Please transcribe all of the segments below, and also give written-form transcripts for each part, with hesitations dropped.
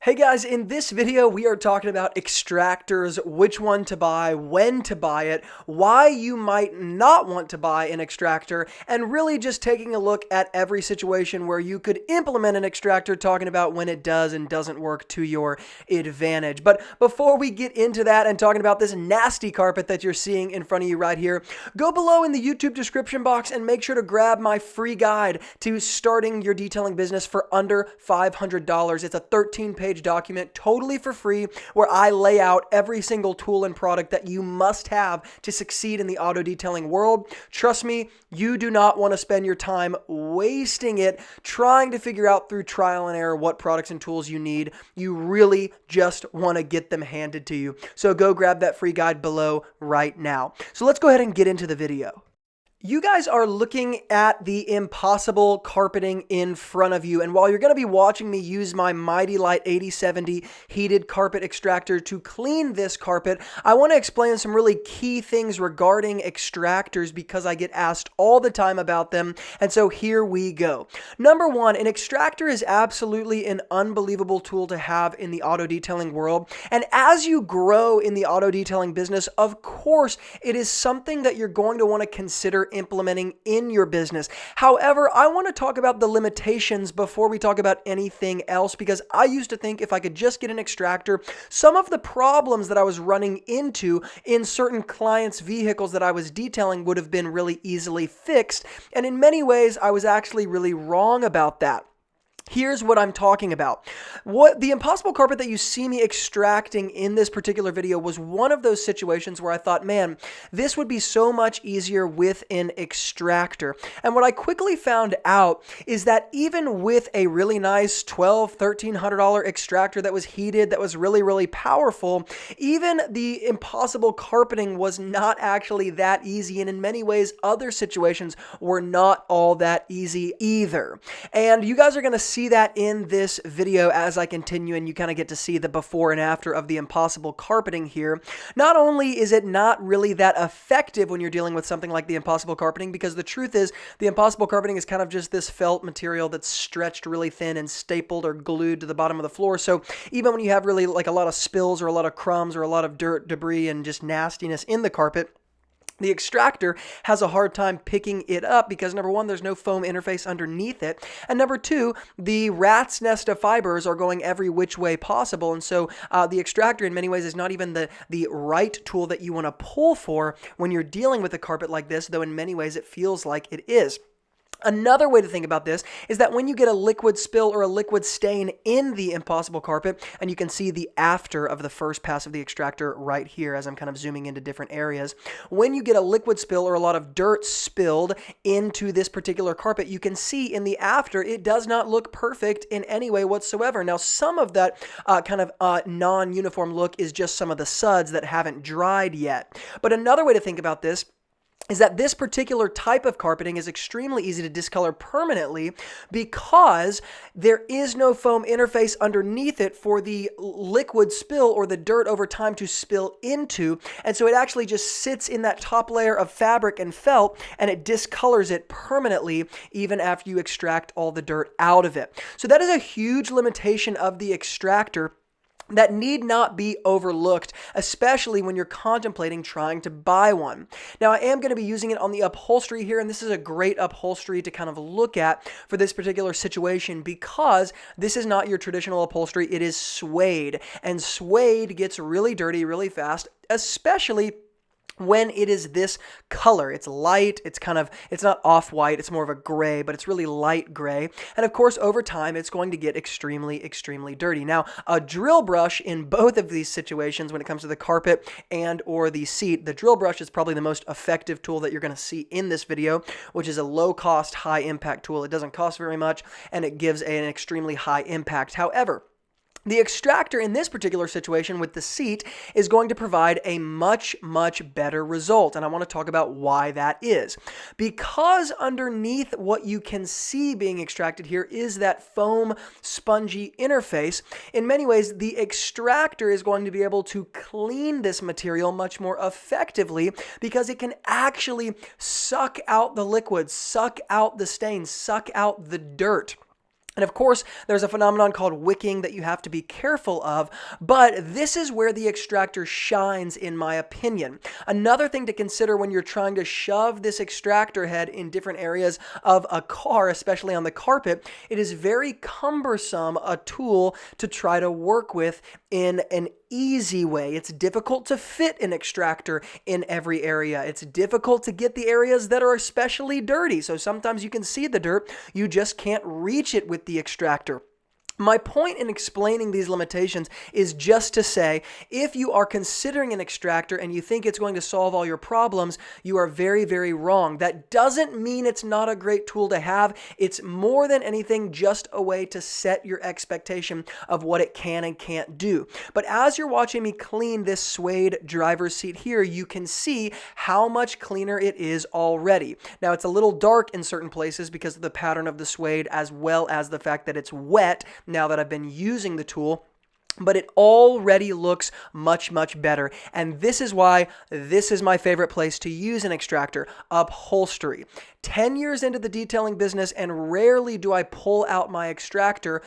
Hey guys, in this video we are talking about extractors, which one to buy, when to buy it, why you might not want to buy an extractor, and really just taking a look at every situation where you could implement an extractor, talking about when it does and doesn't work to your advantage. But before we get into that and talking about this nasty carpet that you're seeing in front of you right here, go below in the YouTube description box and make sure to grab my free guide to starting your detailing business for under $500. It's a 13-page document totally for free where I lay out every single tool and product that you must have to succeed in the auto detailing world. Trust me, you do not want to spend your time wasting it trying to figure out through trial and error what products and tools you need. You really just want to get them handed to you. So go grab that free guide below right now. So let's go ahead and get into the video. You guys are looking at the impossible carpeting in front of you, and while you're going to be watching me use my Mighty Light 8070 heated carpet extractor to clean this carpet, I want to explain some really key things regarding extractors because I get asked all the time about them, and so here we go. Number one, an extractor is absolutely an unbelievable tool to have in the auto detailing world, and as you grow in the auto detailing business, of course, it is something that you're going to want to consider implementing in your business. However, I want to talk about the limitations before we talk about anything else, because I used to think if I could just get an extractor, some of the problems that I was running into in certain clients' vehicles that I was detailing would have been really easily fixed. And in many ways, I was actually really wrong about that. Here's what I'm talking about. What the impossible carpet that you see me extracting in this particular video was one of those situations where I thought, man, this would be so much easier with an extractor. And what I quickly found out is that even with a really nice $1,200, $1,300 extractor that was heated, that was really, really powerful, even the impossible carpeting was not actually that easy. And in many ways, other situations were not all that easy either. And you guys are going to see that in this video as I continue, and you kind of get to see the before and after of the impossible carpeting here. Not only is it not really that effective when you're dealing with something like the impossible carpeting, because the truth is the impossible carpeting is kind of just this felt material that's stretched really thin and stapled or glued to the bottom of the floor. So even when you have really like a lot of spills or a lot of crumbs or a lot of dirt, debris, and just nastiness in the carpet, the extractor has a hard time picking it up because, number one, there's no foam interface underneath it, and number two, the rat's nest of fibers are going every which way possible, and so the extractor in many ways is not even the right tool that you want to pull for when you're dealing with a carpet like this, though in many ways it feels like it is. Another way to think about this is that when you get a liquid spill or a liquid stain in the impossible carpet, and you can see the after of the first pass of the extractor right here as I'm kind of zooming into different areas. When you get a liquid spill or a lot of dirt spilled into this particular carpet, you can see in the after it does not look perfect in any way whatsoever. Now, some of that kind of non-uniform look is just some of the suds that haven't dried yet. But another way to think about this is that this particular type of carpeting is extremely easy to discolor permanently because there is no foam interface underneath it for the liquid spill or the dirt over time to spill into. And so it actually just sits in that top layer of fabric and felt, and it discolors it permanently even after you extract all the dirt out of it. So that is a huge limitation of the extractor that need not be overlooked, especially when you're contemplating trying to buy one. Now, I am going to be using it on the upholstery here, and this is a great upholstery to kind of look at for this particular situation because this is not your traditional upholstery. It is suede, and suede gets really dirty really fast, especially when it is this color. It's light, it's not off-white, it's more of a gray, but it's really light gray. And of course, over time, it's going to get extremely, extremely dirty. Now, a drill brush in both of these situations, when it comes to the carpet and or the seat, the drill brush is probably the most effective tool that you're going to see in this video, which is a low-cost, high-impact tool. It doesn't cost very much, and it gives an extremely high impact. However, the extractor in this particular situation with the seat is going to provide a much, much better result, and I want to talk about why that is. Because underneath what you can see being extracted here is that foam spongy interface, in many ways the extractor is going to be able to clean this material much more effectively because it can actually suck out the liquids, suck out the stains, suck out the dirt. And of course, there's a phenomenon called wicking that you have to be careful of, but this is where the extractor shines, in my opinion. Another thing to consider when you're trying to shove this extractor head in different areas of a car, especially on the carpet, it is very cumbersome a tool to try to work with in an easy way. It's difficult to fit an extractor in every area. It's difficult to get the areas that are especially dirty. So sometimes you can see the dirt, you just can't reach it with the extractor. My point in explaining these limitations is just to say, if you are considering an extractor and you think it's going to solve all your problems, you are very, very wrong. That doesn't mean it's not a great tool to have. It's more than anything just a way to set your expectation of what it can and can't do. But as you're watching me clean this suede driver's seat here, you can see how much cleaner it is already. Now, it's a little dark in certain places because of the pattern of the suede, as well as the fact that it's wet now that I've been using the tool, but it already looks much, much better. And this is why this is my favorite place to use an extractor: upholstery. 10 years into the detailing business, and rarely do I pull out my extractor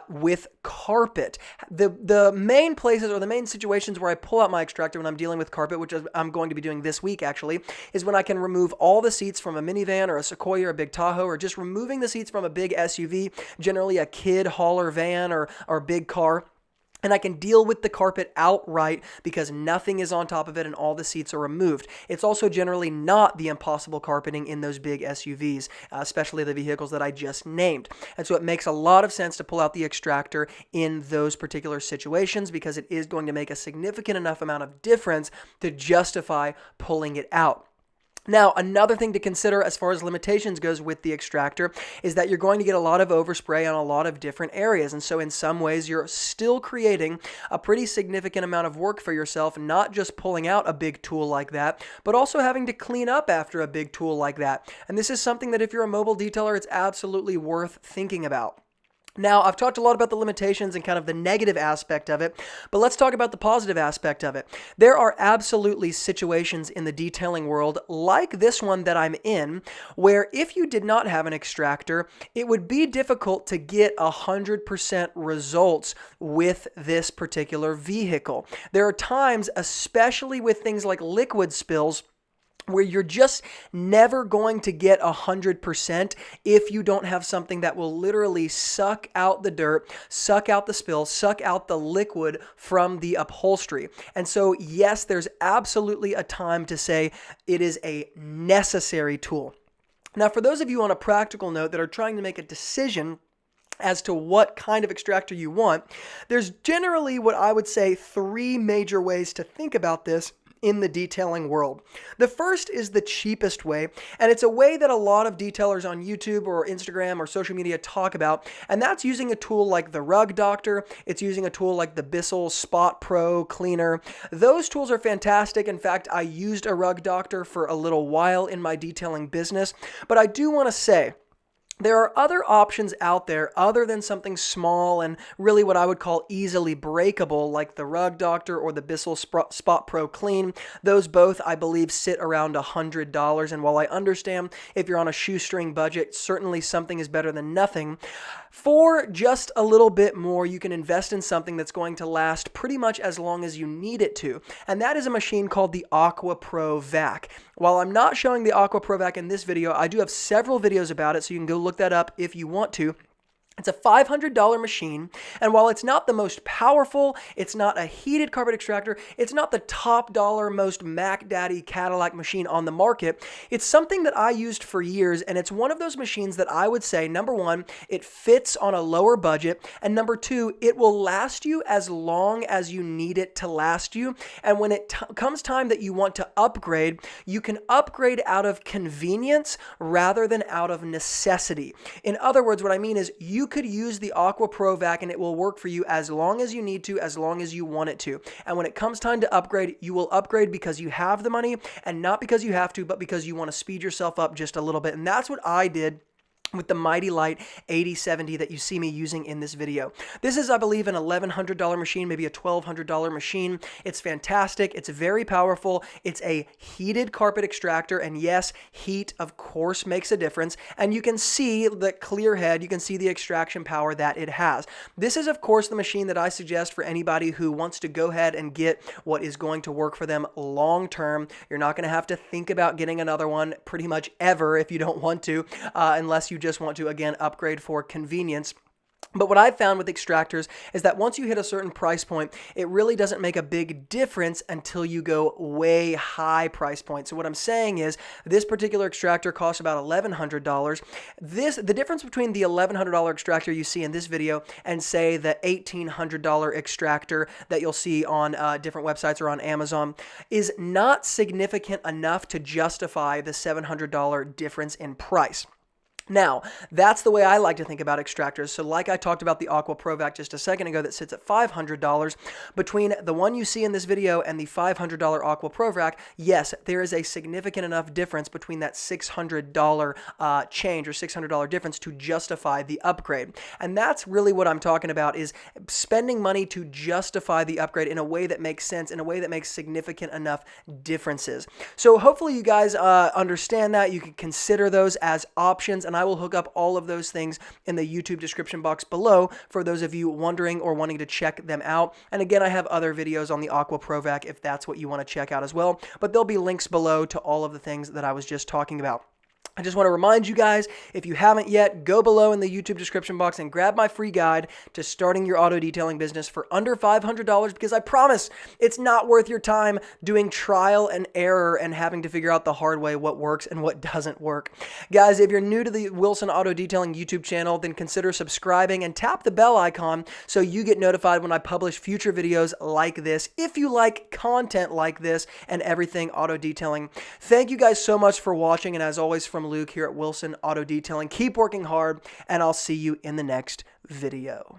with carpet. The main places or the main situations where I pull out my extractor when I'm dealing with carpet, which I'm going to be doing this week actually, is when I can remove all the seats from a minivan or a Sequoia or a big Tahoe, or just removing the seats from a big SUV, generally a kid hauler van or big car. And I can deal with the carpet outright because nothing is on top of it and all the seats are removed. It's also generally not the impossible carpeting in those big SUVs, especially the vehicles that I just named. And so it makes a lot of sense to pull out the extractor in those particular situations because it is going to make a significant enough amount of difference to justify pulling it out. Now, another thing to consider as far as limitations goes with the extractor is that you're going to get a lot of overspray on a lot of different areas. And so in some ways, you're still creating a pretty significant amount of work for yourself, not just pulling out a big tool like that, but also having to clean up after a big tool like that. And this is something that if you're a mobile detailer, it's absolutely worth thinking about. Now, I've talked a lot about the limitations and kind of the negative aspect of it, but let's talk about the positive aspect of it. There are absolutely situations in the detailing world like this one that I'm in, where if you did not have an extractor, it would be difficult to get 100% results with this particular vehicle. There are times, especially with things like liquid spills, where you're just never going to get 100% if you don't have something that will literally suck out the dirt, suck out the spill, suck out the liquid from the upholstery. And so, yes, there's absolutely a time to say it is a necessary tool. Now, for those of you on a practical note that are trying to make a decision as to what kind of extractor you want, there's generally what I would say 3 major ways to think about this in the detailing world. The first is the cheapest way, and it's a way that a lot of detailers on YouTube or Instagram or social media talk about, and that's using a tool like the Rug Doctor. It's using a tool like the Bissell Spot Pro Cleaner. Those tools are fantastic. In fact, I used a Rug Doctor for a little while in my detailing business, but I do want to say, there are other options out there other than something small and really what I would call easily breakable, like the Rug Doctor or the Bissell Spot Pro Clean. Those both, I believe, sit around $100. And while I understand if you're on a shoestring budget, certainly something is better than nothing. For just a little bit more, you can invest in something that's going to last pretty much as long as you need it to. And that is a machine called the Aqua Pro Vac. While I'm not showing the Aqua Pro Vac in this video, I do have several videos about it, so you can go look that up if you want to. It's a $500 machine, and while it's not the most powerful, it's not a heated carpet extractor, it's not the top dollar, most Mac Daddy Cadillac machine on the market, it's something that I used for years, and it's one of those machines that I would say, number one, it fits on a lower budget, and number two, it will last you as long as you need it to last you, and when it comes time that you want to upgrade, you can upgrade out of convenience rather than out of necessity. In other words, what I mean is you could use the Aqua Pro Vac and it will work for you as long as you need to, as long as you want it to. And when it comes time to upgrade, you will upgrade because you have the money and not because you have to, but because you want to speed yourself up just a little bit. And that's what I did with the Mighty Light 8070 that you see me using in this video. This is, I believe, an $1,100 machine, maybe a $1,200 machine. It's fantastic. It's very powerful. It's a heated carpet extractor, and yes, heat, of course, makes a difference, and you can see the clear head. You can see the extraction power that it has. This is, of course, the machine that I suggest for anybody who wants to go ahead and get what is going to work for them long term. You're not going to have to think about getting another one pretty much ever if you don't want to, unless you just want to, again, upgrade for convenience. But what I've found with extractors is that once you hit a certain price point, it really doesn't make a big difference until you go way high price point. So what I'm saying is this particular extractor costs about $1,100. The difference between the $1,100 extractor you see in this video and say the $1,800 extractor that you'll see on different websites or on Amazon is not significant enough to justify the $700 difference in price. Now, that's the way I like to think about extractors. So like I talked about the Aqua Pro Vac just a second ago that sits at $500, between the one you see in this video and the $500 Aqua Pro Vac, yes, there is a significant enough difference between that $600 change or $600 difference to justify the upgrade. And that's really what I'm talking about, is spending money to justify the upgrade in a way that makes sense, in a way that makes significant enough differences. So hopefully you guys understand that. You can consider those as options, and I will hook up all of those things in the YouTube description box below for those of you wondering or wanting to check them out. And again, I have other videos on the Aqua Pro Vac if that's what you want to check out as well, but there'll be links below to all of the things that I was just talking about. I just want to remind you guys, if you haven't yet, go below in the YouTube description box and grab my free guide to starting your auto detailing business for under $500, because I promise it's not worth your time doing trial and error and having to figure out the hard way what works and what doesn't work. Guys, if you're new to the Wilson Auto Detailing YouTube channel, then consider subscribing and tap the bell icon so you get notified when I publish future videos like this, if you like content like this and everything auto detailing. Thank you guys so much for watching, and as always, from Luke here at Wilson Auto Detailing, keep working hard, and I'll see you in the next video.